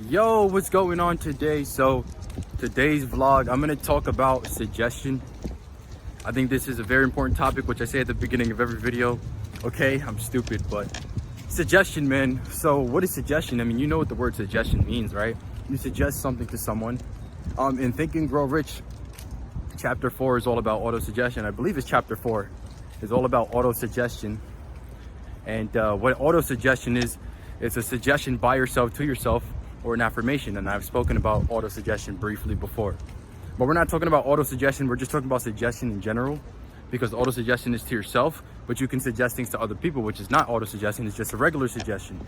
Yo, what's going on today? So today's vlog, I'm going to talk about suggestion. I think this is a very important topic, which I say at the beginning of every video. Okay, I'm stupid, but suggestion, man. So what is suggestion? I mean, you know what the word suggestion means, right? You suggest something to someone. In Think and Grow Rich, chapter 4 is all about auto-suggestion. I believe it's chapter 4 is all about auto-suggestion. And what auto-suggestion is, it's a suggestion by yourself to yourself, or an affirmation. And I've spoken about auto-suggestion briefly before, but we're not talking about auto-suggestion. We're just talking about suggestion in general, because auto-suggestion is to yourself, but you can suggest things to other people, which is not auto-suggestion. It's just a regular suggestion.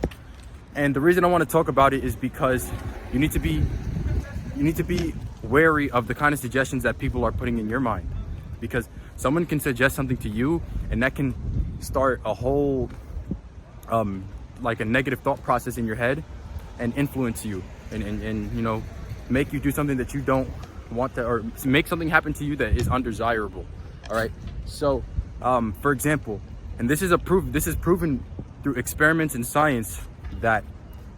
And the reason I want to talk about it is because you need to be wary of the kind of suggestions that people are putting in your mind, because someone can suggest something to you and that can start a whole like a negative thought process in your head and influence you and you know, make you do something that you don't want to, or make something happen to you that is undesirable. All right, so for example, and this is proven through experiments in science, that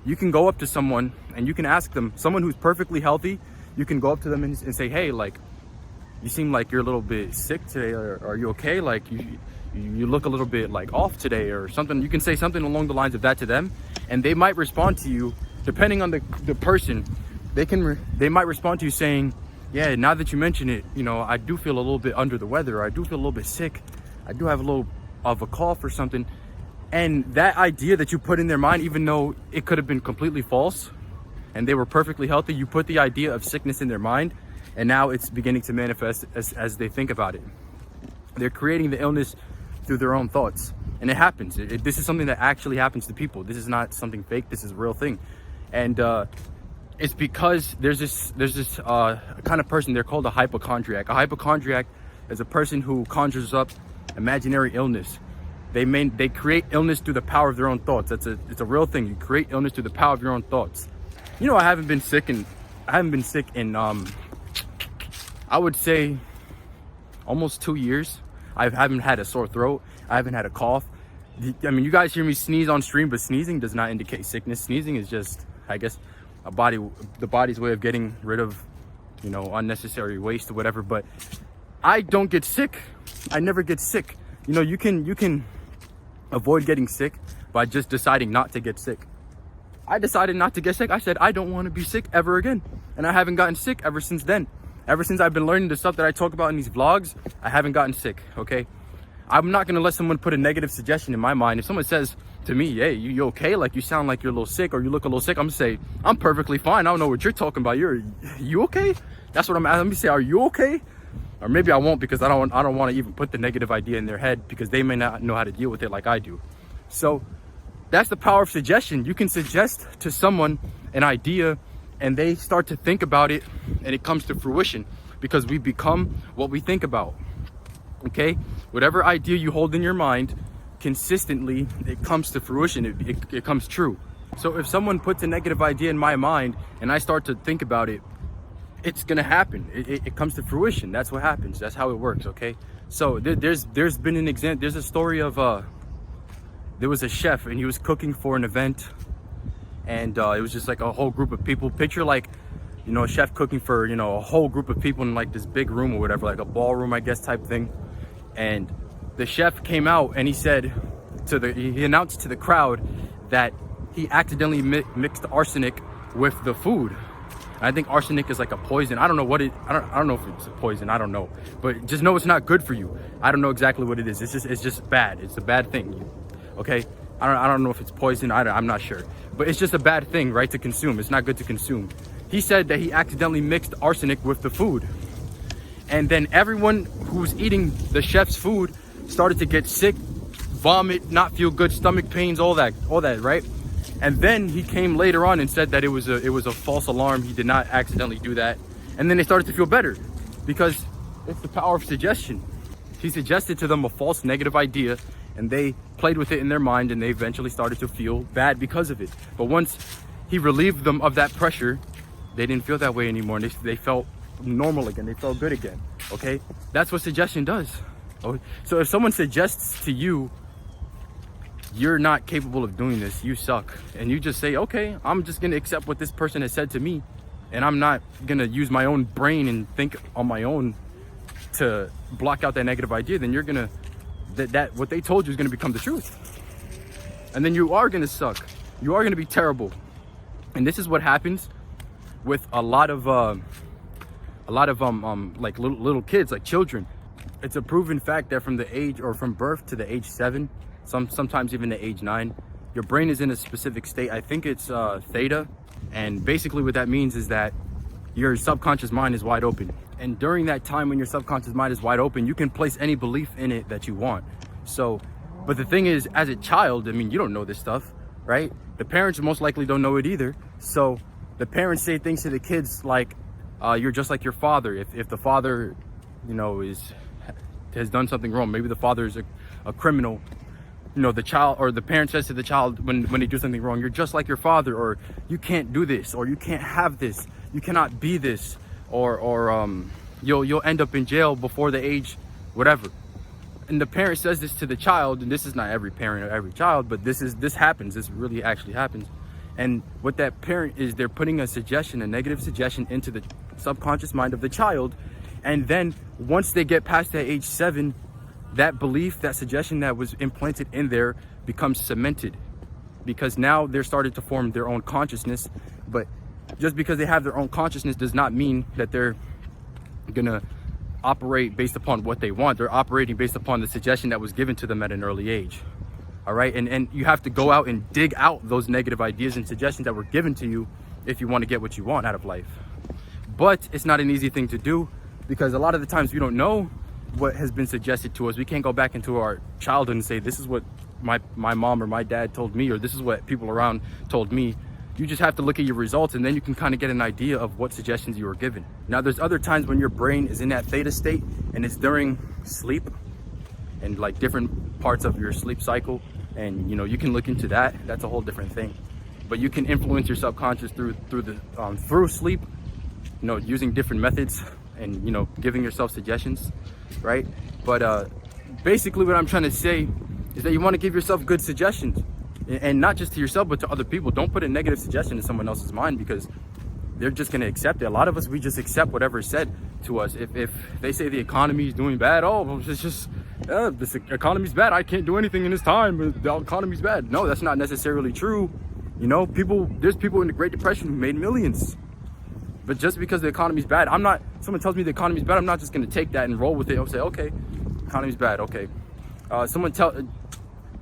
you can go up to someone and you can ask them, someone who's perfectly healthy, you can go up to them and say, hey, like, you seem like you're a little bit sick today, or are you okay? Like, you look a little bit like off today, or something. You can say something along the lines of that to them, and they might respond to you, depending on the person. They might respond to you saying, yeah, now that you mention it, you know, I do feel a little bit under the weather, or I do feel a little bit sick, I do have a little of a cough or something. And that idea that you put in their mind, even though it could have been completely false and they were perfectly healthy, you put the idea of sickness in their mind, and now it's beginning to manifest as they think about it. They're creating the illness through their own thoughts, and it happens. This is something that actually happens to people. This is not something fake. This is a real thing. And it's because there's this kind of person. They're called a hypochondriac. A hypochondriac is a person who conjures up imaginary illness. They create illness through the power of their own thoughts. It's a real thing. You create illness through the power of your own thoughts. You know, I haven't been sick in I would say almost 2 years. I haven't had a sore throat. I haven't had a cough. I mean, you guys hear me sneeze on stream, but sneezing does not indicate sickness. Sneezing is just, I guess, the body's way of getting rid of, you know, unnecessary waste or whatever. But I don't get sick. I never get sick. You know, you can avoid getting sick by just deciding not to get sick. I decided not to get sick. I said, I don't want to be sick ever again. And I haven't gotten sick ever since then. Ever since I've been learning the stuff that I talk about in these vlogs, I haven't gotten sick, okay? I'm not gonna let someone put a negative suggestion in my mind. If someone says to me, hey, you okay? Like, you sound like you're a little sick, or you look a little sick, I'm gonna say, I'm perfectly fine. I don't know what you're talking about. You okay? That's what I'm asking. Let me say, are you okay? Or maybe I won't, because I don't want to even put the negative idea in their head, because they may not know how to deal with it like I do. So that's the power of suggestion. You can suggest to someone an idea, and they start to think about it, and it comes to fruition, because we become what we think about. Okay, whatever idea you hold in your mind, consistently, it comes to fruition. It comes true. So if someone puts a negative idea in my mind and I start to think about it, it's gonna happen. It comes to fruition. That's what happens. That's how it works. Okay, so there's been an example. There's a story of there was a chef, and he was cooking for an event, and it was just like a whole group of people. Picture, like, you know, a chef cooking for, you know, a whole group of people in like this big room or whatever, like a ballroom, I guess, type thing. And the chef came out and he said he announced to the crowd that he accidentally mixed arsenic with the food. And I think arsenic is like a poison. I don't know what it. I don't know if it's a poison. I don't know, but just know it's not good for you. I don't know exactly what it is. It's just bad. It's a bad thing. Okay. I don't know if it's poison. I'm not sure, but it's just a bad thing, right? To consume. It's not good to consume. He said that he accidentally mixed arsenic with the food. And then everyone who was eating the chef's food started to get sick, vomit, not feel good, stomach pains, all that, right? And then he came later on and said that it was a false alarm. He did not accidentally do that. And then they started to feel better, because it's the power of suggestion. He suggested to them a false negative idea, and they played with it in their mind, and they eventually started to feel bad because of it. But once he relieved them of that pressure, they didn't feel that way anymore. And they felt normal again. They felt good again. Okay, that's what suggestion does. So if someone suggests to you, you're not capable of doing this, you suck, and you just say, okay, I'm just gonna accept what this person has said to me, and I'm not gonna use my own brain and think on my own to block out that negative idea, then you're gonna, that what they told you is gonna become the truth. And then you are gonna suck. You are gonna be terrible. And this is what happens with a lot of like little kids, like children. It's a proven fact that from the age, or from birth to the age 7, sometimes even the age 9, your brain is in a specific state. I think it's Theta. And basically what that means is that your subconscious mind is wide open. And during that time when your subconscious mind is wide open, you can place any belief in it that you want. So, but the thing is, as a child, I mean, you don't know this stuff, right? The parents most likely don't know it either. So the parents say things to the kids like, you're just like your father. If the father, you know, has done something wrong, maybe the father is a criminal, you know, the child or the parent says to the child when they do something wrong, you're just like your father, or you can't do this, or you can't have this, you cannot be this, or you'll end up in jail before the age whatever. And the parent says this to the child, and this is not every parent or every child, but this happens. This really actually happens. And what that parent is, they're putting a suggestion, a negative suggestion, into the subconscious mind of the child. And then once they get past that age 7, that belief, that suggestion that was implanted in there becomes cemented, because now they're starting to form their own consciousness. But just because they have their own consciousness does not mean that they're gonna operate based upon what they want. They're operating based upon the suggestion that was given to them at an early age. All right, and you have to go out and dig out those negative ideas and suggestions that were given to you if you want to get what you want out of life. But it's not an easy thing to do, because a lot of the times we don't know what has been suggested to us. We can't go back into our childhood and say, this is what my mom or my dad told me, or this is what people around told me. You just have to look at your results, and then you can kind of get an idea of what suggestions you were given. Now, there's other times when your brain is in that theta state, and it's during sleep and like different parts of your sleep cycle. And, you know, you can look into that. That's a whole different thing. But you can influence your subconscious through sleep, you know, using different methods and, you know, giving yourself suggestions, right? But basically what I'm trying to say is that you want to give yourself good suggestions. And not just to yourself, but to other people. Don't put a negative suggestion in someone else's mind, because they're just going to accept it. A lot of us, we just accept whatever is said to us. If they say the economy is doing bad, oh, it's just, this economy's bad, I can't do anything in this time, the economy's bad. No, that's not necessarily true. You know, there's people in the Great Depression who made millions. But just because the economy's bad, someone tells me the economy's bad, I'm not just going to take that and roll with it. I'll say, okay, economy's bad, okay. Someone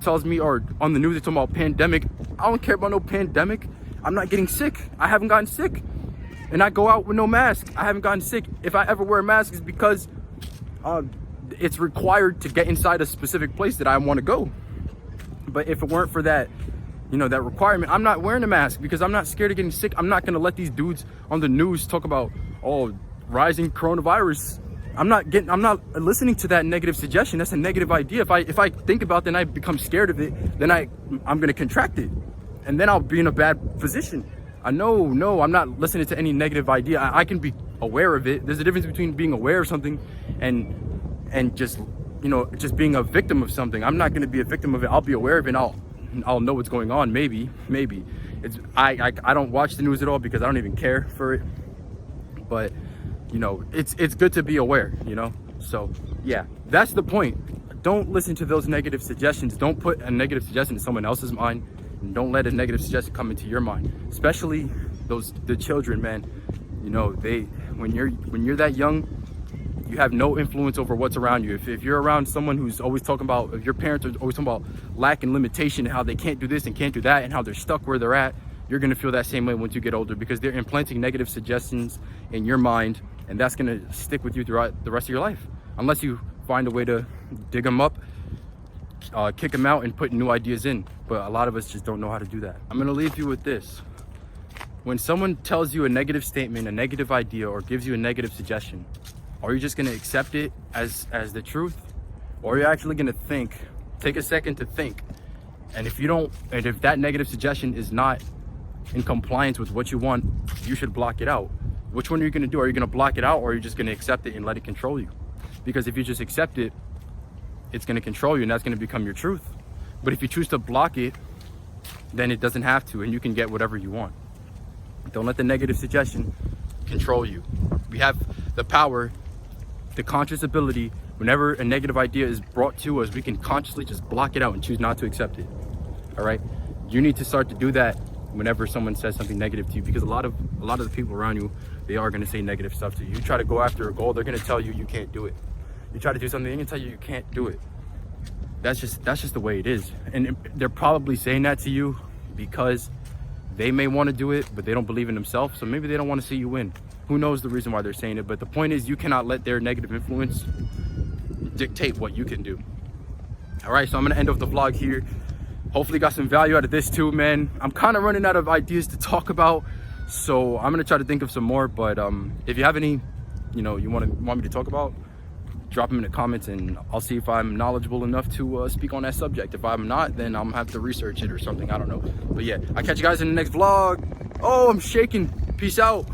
tells me, or on the news they're talking about pandemic, I don't care about no pandemic. I'm not getting sick. I haven't gotten sick, and I go out with no mask. I haven't gotten sick. If I ever wear a mask, it's because it's required to get inside a specific place that I want to go. But if it weren't for that, you know, that requirement, I'm not wearing a mask, because I'm not scared of getting sick. I'm not going to let these dudes on the news talk about, oh, rising coronavirus. I'm not listening to that negative suggestion. That's a negative idea. If I think about it and I become scared of it, then I'm going to contract it, and then I'll be in a bad position. No, I'm not listening to any negative idea. I can be aware of it. There's a difference between being aware of something and just, you know, just being a victim of something. I'm not going to be a victim of it. I'll be aware of it, and I'll know what's going on. Maybe I don't watch the news at all, because I don't even care for it. But you know, it's good to be aware, you know? So yeah, that's the point. Don't listen to those negative suggestions. Don't put a negative suggestion in someone else's mind, and don't let a negative suggestion come into your mind, especially the children, man. You know, when you're that young, you have no influence over what's around you. If you're around someone who's always talking about, if your parents are always talking about lack and limitation, and how they can't do this and can't do that, and how they're stuck where they're at, you're going to feel that same way once you get older, because they're implanting negative suggestions in your mind, and that's going to stick with you throughout the rest of your life, unless you find a way to dig them up, kick them out, and put new ideas in. But a lot of us just don't know how to do that. I'm going to leave you with this. When someone tells you a negative statement, a negative idea, or gives you a negative suggestion, are you just going to accept it as the truth, or are you actually going to take a second to think? And if that negative suggestion is not in compliance with what you want, you should block it out. Which one are you going to do? Are you going to block it out, or are you just going to accept it and let it control you? Because if you just accept it, it's going to control you, and that's going to become your truth. But if you choose to block it, then it doesn't have to, and you can get whatever you want. Don't let the negative suggestion control you. We have the power, the conscious ability, whenever a negative idea is brought to us, we can consciously just block it out and choose not to accept it. All right? You need to start to do that whenever someone says something negative to you, because a lot of the people around you, they are going to say negative stuff to you. You try to go after a goal, they're going to tell you you can't do it. You try to do something, they're going to tell you you can't do it. That's just the way it is. And they're probably saying that to you because they may want to do it, but they don't believe in themselves. So maybe they don't want to see you win. Who knows the reason why they're saying it? But the point is, you cannot let their negative influence dictate what you can do. All right, so I'm gonna end off the vlog here. Hopefully got some value out of this too, man. I'm kind of running out of ideas to talk about, so I'm gonna try to think of some more. But if you have any, you want me to talk about, drop them in the comments, and I'll see if I'm knowledgeable enough to speak on that subject. If I'm not, then I'm gonna have to research it or something. I don't know. But yeah, I'll catch you guys in the next vlog. Oh, I'm shaking. Peace out.